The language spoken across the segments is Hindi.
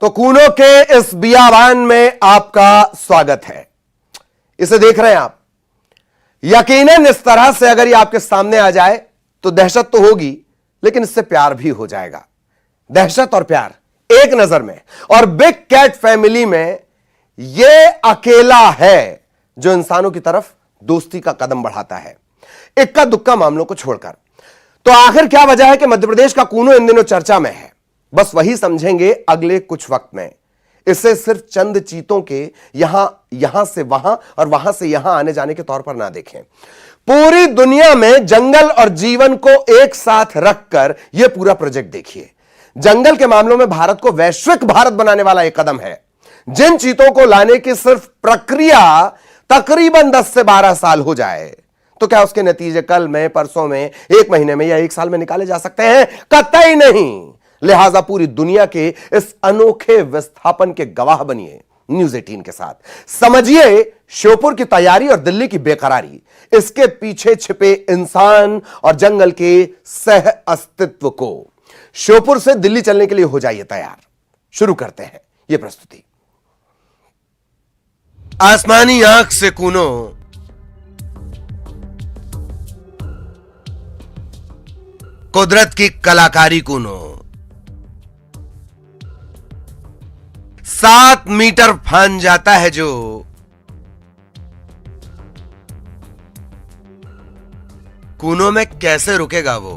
तो कूनो के इस बियाबान में आपका स्वागत है। इसे देख रहे हैं आप। यकीनन इस तरह से अगर ये आपके सामने आ जाए तो दहशत तो होगी, लेकिन इससे प्यार भी हो जाएगा। दहशत और प्यार एक नजर में। और बिग कैट फैमिली में यह अकेला है जो इंसानों की तरफ दोस्ती का कदम बढ़ाता है, इक्का दुक्का मामलों को छोड़कर। तो आखिर क्या वजह है कि मध्य प्रदेश का कूनो इन दिनों चर्चा में है? बस वही समझेंगे अगले कुछ वक्त में। इसे सिर्फ चंद चीतों के यहां से वहां और वहां से यहां आने जाने के तौर पर ना देखें। पूरी दुनिया में जंगल और जीवन को एक साथ रखकर यह पूरा प्रोजेक्ट देखिए। जंगल के मामलों में भारत को वैश्विक भारत बनाने वाला एक कदम है। जिन चीतों को लाने की सिर्फ प्रक्रिया तकरीबन 10 से 12 साल हो जाए, तो क्या उसके नतीजे कल में, परसों में, एक महीने में या एक साल में निकाले जा सकते हैं? कतई नहीं। लिहाजा पूरी दुनिया के इस अनोखे विस्थापन के गवाह बनिए न्यूज़ 18 के साथ। समझिए श्योपुर की तैयारी और दिल्ली की बेकरारी, इसके पीछे छिपे इंसान और जंगल के सह अस्तित्व को। श्योपुर से दिल्ली चलने के लिए हो जाइए तैयार। शुरू करते हैं यह प्रस्तुति। आसमानी आंख से कूनो, कुदरत की कलाकारी कूनो, 7 मीटर फान जाता है जो, कूनो में कैसे रुकेगा वो?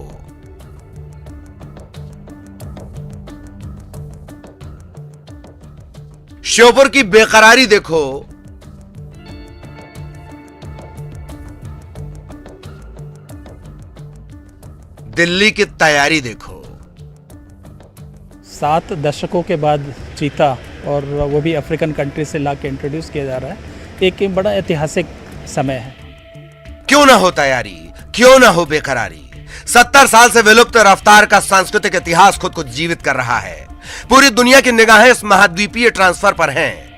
श्योपुर की बेकरारी देखो, दिल्ली की तैयारी देखो। 7 दशकों के बाद चीता, और वो भी अफ्रीकन कंट्री से ला के इंट्रोड्यूस किया जा रहा है। एक बड़ा ऐतिहासिक समय है। क्यों ना हो तैयारी, क्यों ना हो बेकरारी। 70 साल से विलुप्त रफ्तार का सांस्कृतिक इतिहास खुद को जीवित कर रहा है। पूरी दुनिया की निगाहें इस महाद्वीपीय ट्रांसफर पर हैं।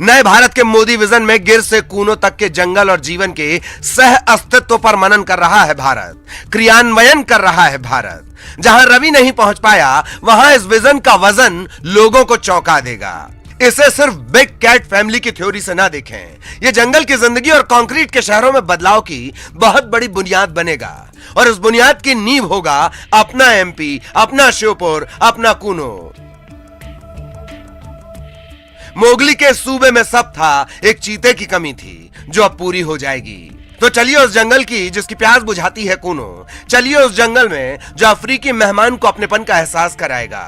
नए भारत के मोदी विजन में गिर से कूनो तक के जंगल और जीवन के सह अस्तित्व पर मनन कर रहा है भारत, क्रियान्वयन कर रहा है भारत। जहां रवि नहीं पहुंच पाया, वहां इस विजन का वजन लोगों को चौंका देगा। इसे सिर्फ बिग कैट फैमिली की थ्योरी से ना देखें। यह जंगल की जिंदगी और कंक्रीट के शहरों में बदलाव की बहुत बड़ी बुनियाद बनेगा। और इस बुनियाद की नींव होगा अपना एमपी, अपना श्योपुर, अपना कूनो। मोगली के सूबे में सब था, एक चीते की कमी थी जो अब पूरी हो जाएगी। तो चलिए उस जंगल की जिसकी प्यास बुझाती है कूनो। चलिए उस जंगल में जो अफ्रीकी मेहमान को अपनेपन का एहसास कराएगा।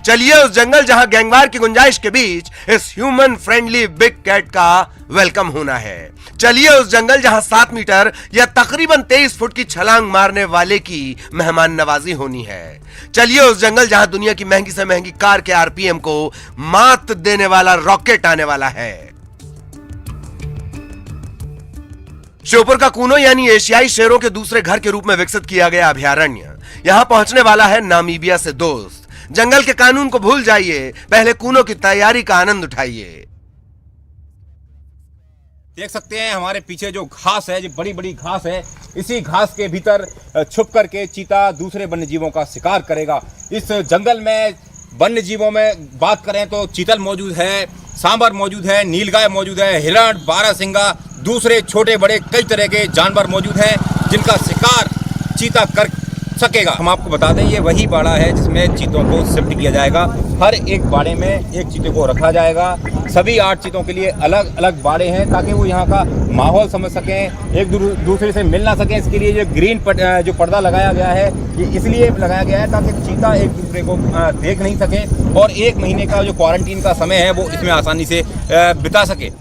चलिए उस जंगल जहां गैंगवार की गुंजाइश के बीच इस ह्यूमन फ्रेंडली बिग कैट का वेलकम होना है। चलिए उस जंगल जहां 7 मीटर या तकरीबन 23 फुट की छलांग मारने वाले की मेहमान नवाजी होनी है। चलिए उस जंगल जहां दुनिया की महंगी से महंगी कार के आरपीएम को मात देने वाला रॉकेट आने वाला है। श्योपुर का कूनो यानी एशियाई शेरों के दूसरे घर के रूप में विकसित किया गया अभयारण्य यहां पहुंचने वाला है नामीबिया से दोस्त। जंगल के कानून को भूल जाइए, पहले कूनो की तैयारी का आनंद उठाइए। देख सकते हैं हमारे पीछे जो घास है, जो बड़ी बड़ी घास है, इसी घास के भीतर छुप करके चीता दूसरे वन्य जीवों का शिकार करेगा। इस जंगल में वन्य जीवों में बात करें तो चीतल मौजूद है, सांबर मौजूद है, नीलगाय मौजूद है, हिरण, बारहसिंगा, दूसरे छोटे बड़े कई तरह के जानवर मौजूद हैं जिनका शिकार चीता कर सकेगा। हम आपको बता दें, ये वही बाड़ा है जिसमें चीतों को शिफ्ट किया जाएगा। हर एक बाड़े में एक चीते को रखा जाएगा। सभी 8 चीतों के लिए अलग अलग बाड़े हैं ताकि वो यहाँ का माहौल समझ सकें, एक दूसरे से मिल ना सकें। इसके लिए जो ग्रीन जो पर्दा लगाया गया है, ये इसलिए लगाया गया है ताकि चीता एक दूसरे को देख नहीं सके और 1 महीने का जो क्वारंटीन का समय है वो इसमें आसानी से बिता सके।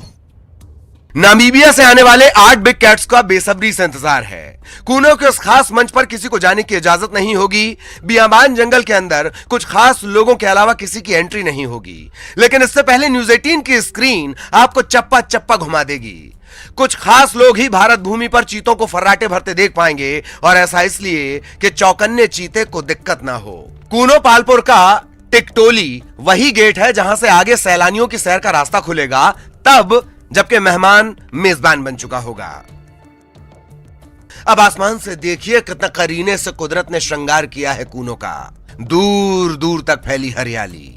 नामीबिया से आने वाले 8 बिग कैट्स का बेसब्री से इंतजार है। कूनो के उस खास मंच पर किसी को जाने की इजाजत नहीं होगी। बियाबान जंगल के अंदर कुछ खास लोगों के अलावा किसी की एंट्री नहीं होगी। लेकिन इससे पहले न्यूज़ 18 की स्क्रीन आपको चप्पा चप्पा घुमा देगी। कुछ खास लोग ही भारत भूमि पर चीतों को फर्राटे भरते देख पाएंगे, और ऐसा इसलिए कि चौकन्ने चीते को दिक्कत ना हो। कूनो पालपुर का टिकटोली वही गेट है जहां से आगे सैलानियों की सैर का रास्ता खुलेगा, तब जबकि मेहमान मेजबान बन चुका होगा। अब आसमान से देखिए कितना करीने से कुदरत ने श्रृंगार किया है कूनों का। दूर दूर तक फैली हरियाली,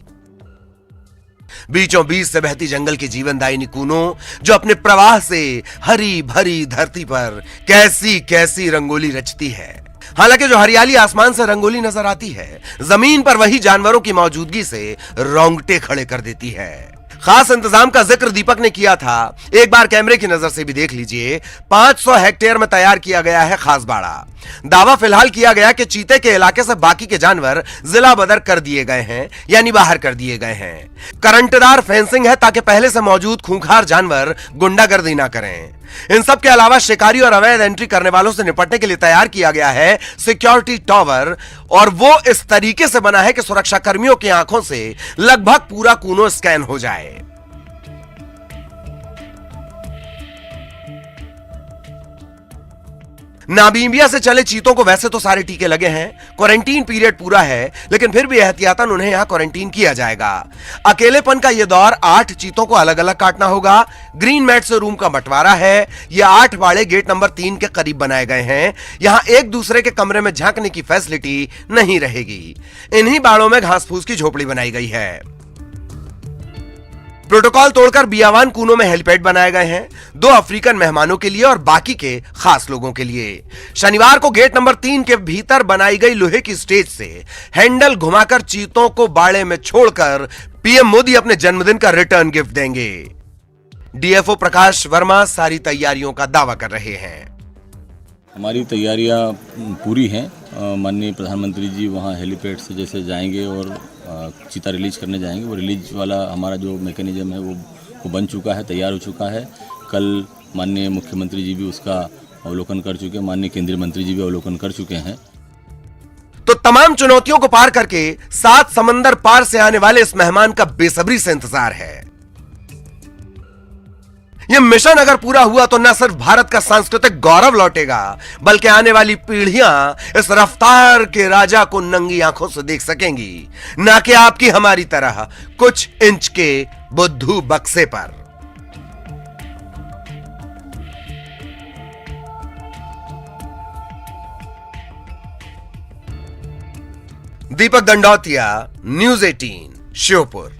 बीचों बीच से बहती जंगल की जीवनदायिनी कूनों जो अपने प्रवाह से हरी भरी धरती पर कैसी कैसी रंगोली रचती है। हालांकि जो हरियाली आसमान से रंगोली नजर आती है, जमीन पर वही जानवरों की मौजूदगी से रोंगटे खड़े कर देती है। खास इंतजाम का जिक्र दीपक ने किया था, एक बार कैमरे की नजर से भी देख लीजिए। 500 हेक्टेयर में तैयार किया गया है खास बाड़ा। दावा फिलहाल किया गया कि चीते के इलाके से बाकी के जानवर जिला बदर कर दिए गए हैं, यानी बाहर कर दिए गए हैं। करंटदार फेंसिंग है ताकि पहले से मौजूद खूंखार जानवर गुंडागर्दी ना करें। इन सब के अलावा शिकारी और अवैध एंट्री करने वालों से निपटने के लिए तैयार किया गया है सिक्योरिटी टावर, और वो इस तरीके से बना है कि सुरक्षा कर्मियों की आंखों से लगभग पूरा कूनो स्कैन हो जाए। नामीबिया से चले चीतों को वैसे तो सारे टीके लगे हैं, क्वारंटीन पीरियड पूरा है, लेकिन फिर भी एहतियातन उन्हें यहां क्वारंटीन किया जाएगा। अकेलेपन का यह दौर 8 चीतों को अलग अलग काटना होगा। ग्रीन मैट से रूम का बंटवारा है। यह 8 बाड़े गेट नंबर 3 के करीब बनाए गए हैं। यहां एक दूसरे के कमरे में झांकने की फैसिलिटी नहीं रहेगी। इन्हीं बाड़ों में घास फूस की झोपड़ी बनाई गई है। प्रोटोकॉल तोड़कर बियावान कूनों में हेलीपैड बनाए गए हैं, 2 अफ्रीकन मेहमानों के लिए और बाकी के खास लोगों के लिए। शनिवार को गेट नंबर 3 के भीतर बनाई गई लोहे की स्टेज से हैंडल घुमाकर चीतों को बाड़े में छोड़कर पीएम मोदी अपने जन्मदिन का रिटर्न गिफ्ट देंगे। डीएफओ प्रकाश वर्मा सारी तैयारियों का दावा कर रहे हैं। हमारी तैयारियां पूरी हैं। माननीय प्रधानमंत्री जी वहाँ हेलीपैड से जैसे जाएंगे और चीता रिलीज करने जाएंगे, वो रिलीज वाला हमारा जो मैकेनिज्म है वो बन चुका है, तैयार हो चुका है। कल माननीय मुख्यमंत्री जी भी उसका अवलोकन कर चुके हैं, माननीय केंद्रीय मंत्री जी भी अवलोकन कर चुके हैं। तो तमाम चुनौतियों को पार करके 7 समंदर पार से आने वाले इस मेहमान का बेसब्री से इंतजार है। यह मिशन अगर पूरा हुआ तो न सिर्फ भारत का सांस्कृतिक गौरव लौटेगा, बल्कि आने वाली पीढ़ियां इस रफ्तार के राजा को नंगी आंखों से देख सकेंगी, ना कि आपकी हमारी तरह कुछ इंच के बुद्धू बक्से पर। दीपक दंडौतिया, न्यूज़ 18, श्योपुर।